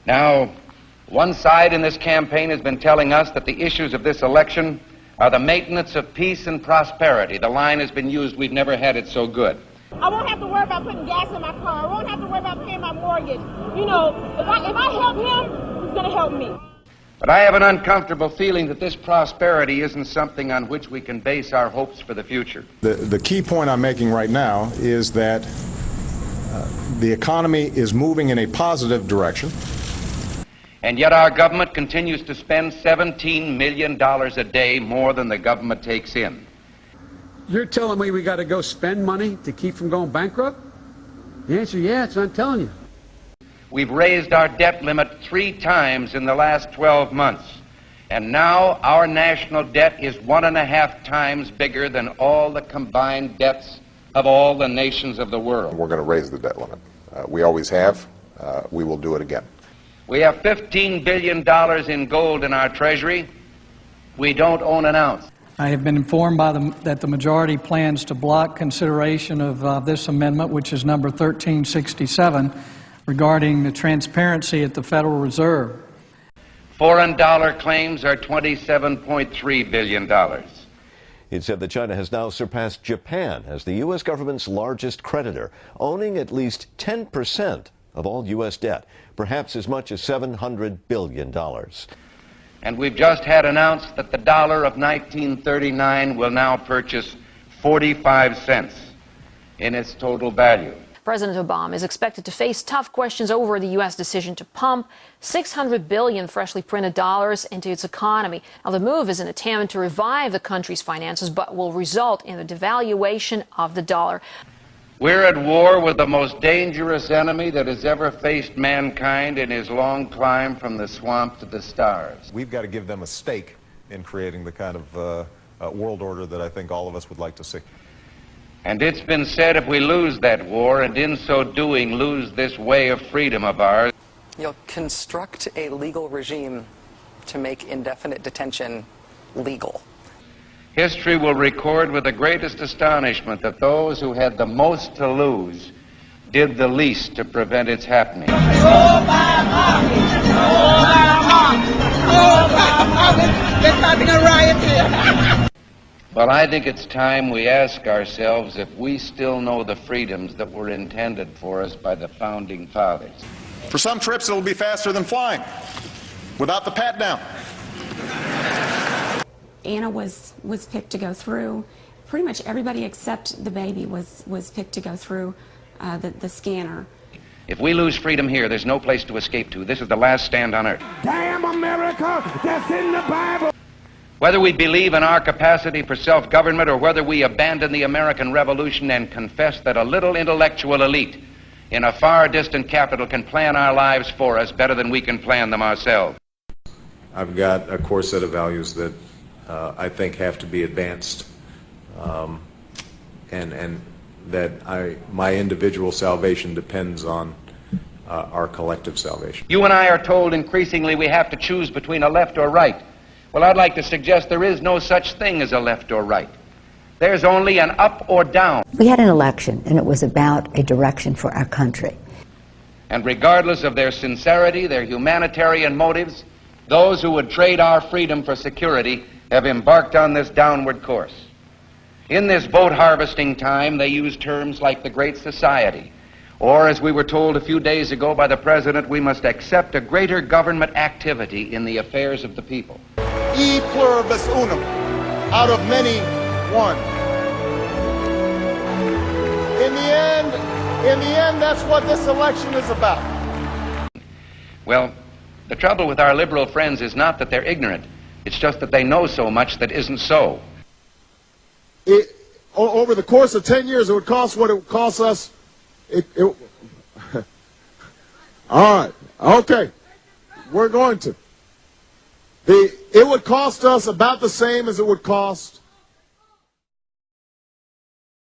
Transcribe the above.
Now, one side in this campaign has been telling us that the issues of this election are the maintenance of peace and prosperity. The line has been used, we've never had it so good. I won't have to worry about putting gas in my car. I won't have to worry about paying my mortgage. You know, if I help him, he's going to help me. But I have an uncomfortable feeling that this prosperity isn't something on which we can base our hopes for the future. The key point I'm making right now is that the economy is moving in a positive direction. And yet our government continues to spend $17 million a day more than the government takes in. You're telling me we got to go spend money to keep from going bankrupt? The answer is yes, I'm telling you. We've raised our debt limit 3 times in the last 12 months. And now our national debt is 1.5 times bigger than all the combined debts of all the nations of the world. We're going to raise the debt limit. We always have. We will do it again. We have $15 billion in gold in our treasury. We don't own an ounce. I have been informed that the majority plans to block consideration of this amendment, which is number 1367, regarding the transparency at the Federal Reserve. Foreign dollar claims are $27.3 billion. It said that China has now surpassed Japan as the U.S. government's largest creditor, owning at least 10% of all U.S. debt, perhaps as much as $700 billion. And we've just had announced that the dollar of 1939 will now purchase 45 cents in its total value. President Obama is expected to face tough questions over the U.S. decision to pump $600 billion freshly printed dollars into its economy. Now, the move is an attempt to revive the country's finances, but will result in the devaluation of the dollar. We're at war with the most dangerous enemy that has ever faced mankind in his long climb from the swamp to the stars. We've got to give them a stake in creating the kind of world order that I think all of us would like to see. And it's been said if we lose that war, and in so doing lose this way of freedom of ours, you'll construct a legal regime to make indefinite detention legal. history will record with the greatest astonishment that those who had the most to lose did the least to prevent its happening. Well, I think it's time we ask ourselves if we still know the freedoms that were intended for us by the Founding Fathers. For some trips, it'll be faster than flying, without the pat-down. Anna was picked to go through. Pretty much everybody except the baby was picked to go through the scanner. If we lose freedom here, there's no place to escape to. This is the last stand on earth. Damn America, that's in the Bible. Whether we believe in our capacity for self-government or whether we abandon the American Revolution and confess that a little intellectual elite in a far distant capital can plan our lives for us better than we can plan them ourselves. I've got a core set of values that I think have to be advanced, and that my individual salvation depends on our collective salvation. You and I are told increasingly we have to choose between a left or right. Well, I'd like to suggest there is no such thing as a left or right. There's only an up or down. We had an election, and it was about a direction for our country. And regardless of their sincerity, their humanitarian motives, those who would trade our freedom for security have embarked on this downward course. In this vote harvesting time, they use terms like the Great Society, or as we were told a few days ago by the President, we must accept a greater government activity in the affairs of the people. E pluribus unum, out of many, one. In the end, that's what this election is about. Well, the trouble with our liberal friends is not that they're ignorant. It's just that they know so much that isn't so. Over the course of 10 years, it would cost what it would cost us. All right, okay, we're going to. It would cost us about the same as it would cost